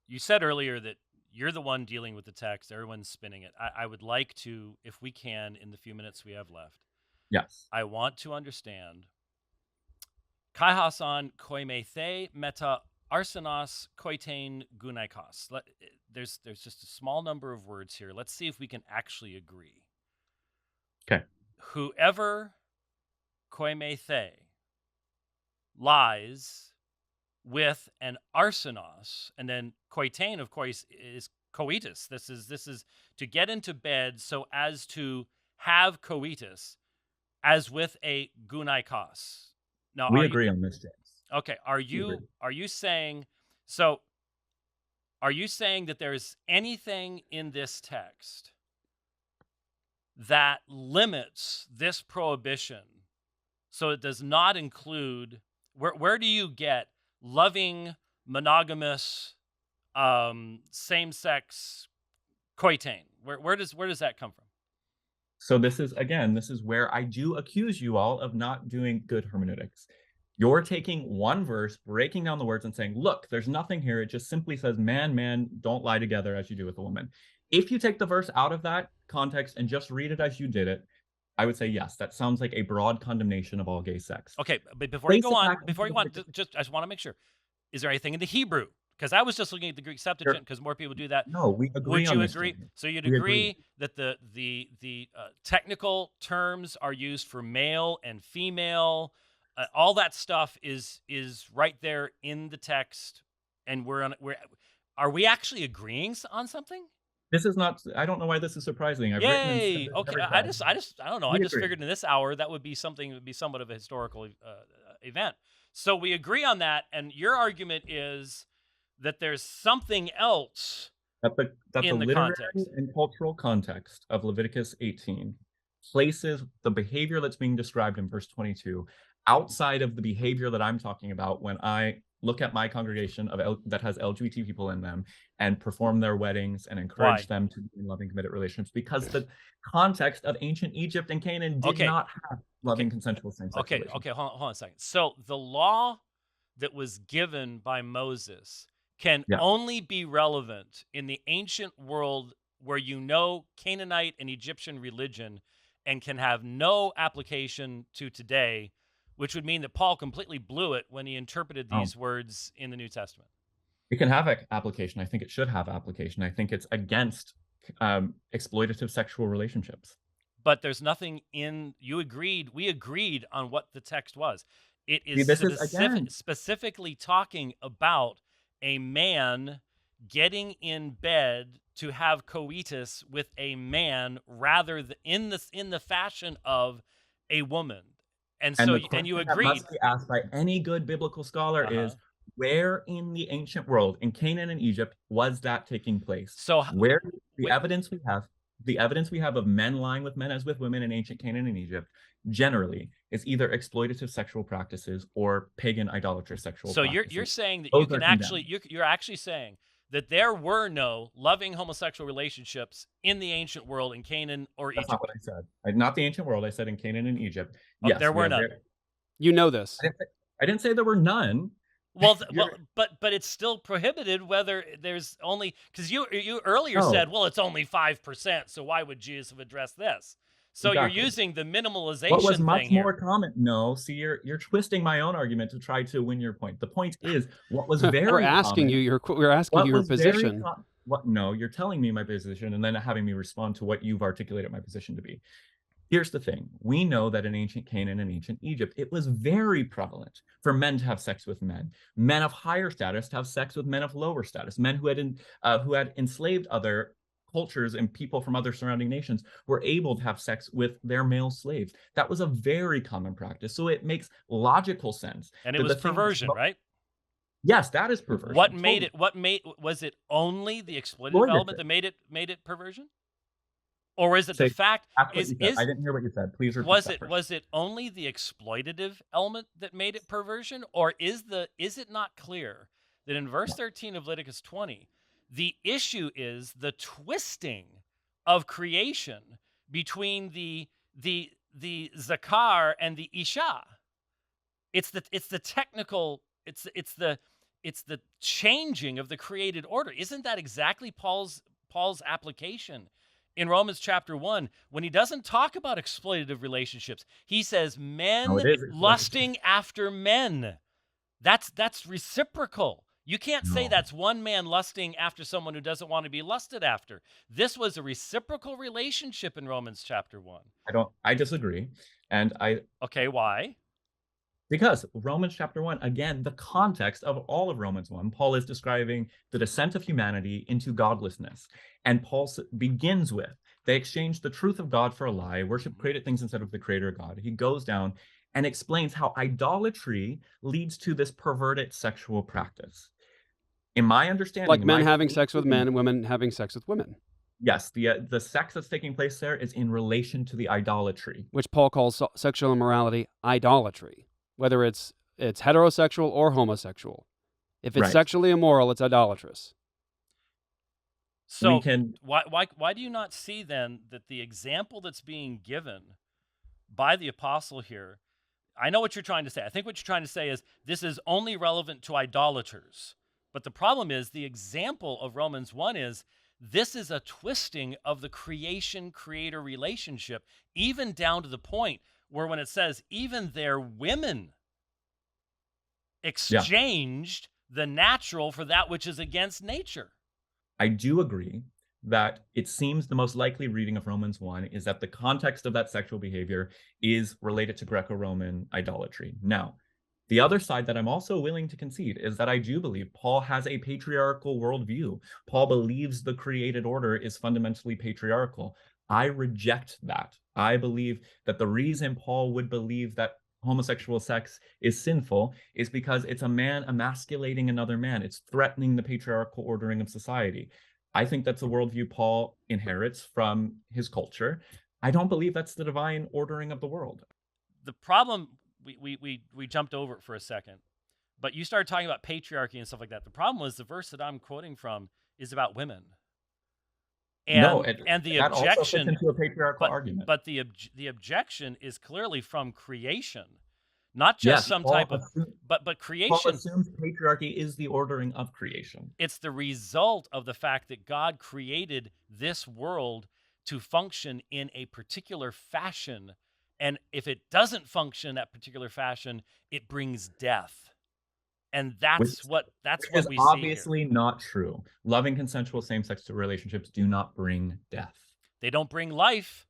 you said earlier that you're the one dealing with the text, everyone's spinning it. I would like to, if we can, in the few minutes we have left, Yes. I want to understand Kai Hasan koimethe meta arsenos koitain gunaikos. There's just a small number of words here. Let's see if we can actually agree. Okay. Whoever koimethe lies with an arsenos, and then koitain, of course, is coitus. This is to get into bed so as to have coitus, as with a gunaikos. Now, We agree on this, James. okay, are you saying so? Are you saying that there's anything in this text that limits this prohibition, so it does not include? Where do you get loving, monogamous, same-sex coitain? Where does that come from? So this is where I do accuse you all of not doing good hermeneutics. You're taking one verse, breaking down the words and saying, look, there's nothing here. It just simply says, man, don't lie together as you do with a woman. If you take the verse out of that context and just read it as you did it, I would say, yes, that sounds like a broad condemnation of all gay sex. Okay, but before you go on, I just want to make sure. Is there anything in the Hebrew? Because I was just looking at the Greek Septuagint, because more people do that. No, we agree on this. Would you agree? So you'd agree that the technical terms are used for male and female. All that stuff is right there in the text, and are we actually agreeing on something? This is not. I don't know why this is surprising. Yay! Okay, I don't know. I just figured in this hour that would be something. Would be somewhat of a historical event. So we agree on that, and your argument is that there's something else that the literary context and cultural context of Leviticus 18 places the behavior that's being described in verse 22 outside of the behavior that I'm talking about when I look at my congregation that has LGBT people in them and perform their weddings and encourage them to be in loving, committed relationships, because the context of ancient Egypt and Canaan did not have loving, consensual same-sex relationships. Okay, hold on a second. So the law that was given by Moses can only be relevant in the ancient world where you know Canaanite and Egyptian religion, and can have no application to today, which would mean that Paul completely blew it when he interpreted these words in the New Testament. It can have application. I think it should have application. I think it's against exploitative sexual relationships. But there's nothing in, we agreed on what the text was. It is specifically talking about a man getting in bed to have coitus with a man rather than in the fashion of a woman. And so, and you agreed. That must be asked by any good biblical scholar is, where in the ancient world, in Canaan and Egypt, was that taking place? So where the evidence we have of men lying with men as with women in ancient Canaan and Egypt generally is either exploitative sexual practices or pagan idolatrous sexual practices. So you're saying that you can actually, you're actually saying that there were no loving homosexual relationships in the ancient world in Canaan or Egypt. That's not what I said. Not the ancient world. I said in Canaan and Egypt. Yes, there were none. You know this. I didn't say there were none. Well, but it's still prohibited whether there's only, because you earlier said, well, it's only 5%, so why would Jesus have addressed this? So you're using the minimalization. What was much more common? No, see, you're twisting my own argument to try to win your point. The point is, what was very we're asking common, your position. No, you're telling me my position and then having me respond to what you've articulated my position to be. Here's the thing. We know that in ancient Canaan and ancient Egypt, it was very prevalent for men to have sex with men, men of higher status to have sex with men of lower status, men who had enslaved other cultures and people from other surrounding nations were able to have sex with their male slaves. That was a very common practice. So it makes logical sense. And it was perversion, right? Yes, that is perversion. Was it only the exploitative element that made it perversion? Or is it the fact? I didn't hear what you said. Please repeat. Was it only the exploitative element that made it perversion, or is it not clear that in verse 13 of Leviticus 20, the issue is the twisting of creation between the zakar and the isha? It's the technical. It's the it's the changing of the created order. Isn't that exactly Paul's application in Romans chapter 1 when he doesn't talk about exploitative relationships? He says men lusting after men. That's reciprocal. You can't say that's one man lusting after someone who doesn't want to be lusted after. This was a reciprocal relationship in Romans chapter 1. I disagree. Okay, why? Because Romans chapter 1, again, the context of all of Romans 1, Paul is describing the descent of humanity into godlessness. And Paul begins with, they exchanged the truth of God for a lie, worship created things instead of the creator God. He goes down and explains how idolatry leads to this perverted sexual practice. In my understanding, like men having sex with men and women having sex with women. Yes, the sex that's taking place there is in relation to the idolatry, which Paul calls sexual immorality idolatry, whether it's heterosexual or homosexual. If it's sexually immoral, it's idolatrous. So why do you not see then that the example that's being given by the apostle here, I know what you're trying to say. I think what you're trying to say is this is only relevant to idolaters. But the problem is the example of Romans 1 is this is a twisting of the creation-creator relationship, even down to the point where when it says even their women exchanged the natural for that which is against nature. I do agree that it seems the most likely reading of Romans 1 is that the context of that sexual behavior is related to Greco-Roman idolatry. Now, the other side that I'm also willing to concede is that I do believe Paul has a patriarchal worldview. Paul believes the created order is fundamentally patriarchal. I reject that. I believe that the reason Paul would believe that homosexual sex is sinful is because it's a man emasculating another man. It's threatening the patriarchal ordering of society. I think that's a worldview Paul inherits from his culture. I don't believe that's the divine ordering of the world. The problem, we jumped over it for a second, but you started talking about patriarchy and stuff like that. The problem was the verse that I'm quoting from is about women. And the that objection also fits into a patriarchal argument. But the objection is clearly from creation, not just some type of but creation. Paul assumes patriarchy is the ordering of creation. It's the result of the fact that God created this world to function in a particular fashion, and if it doesn't function in that particular fashion, it brings death. And that's what we see. Obviously not true. Loving consensual same-sex relationships do not bring death. They don't bring life.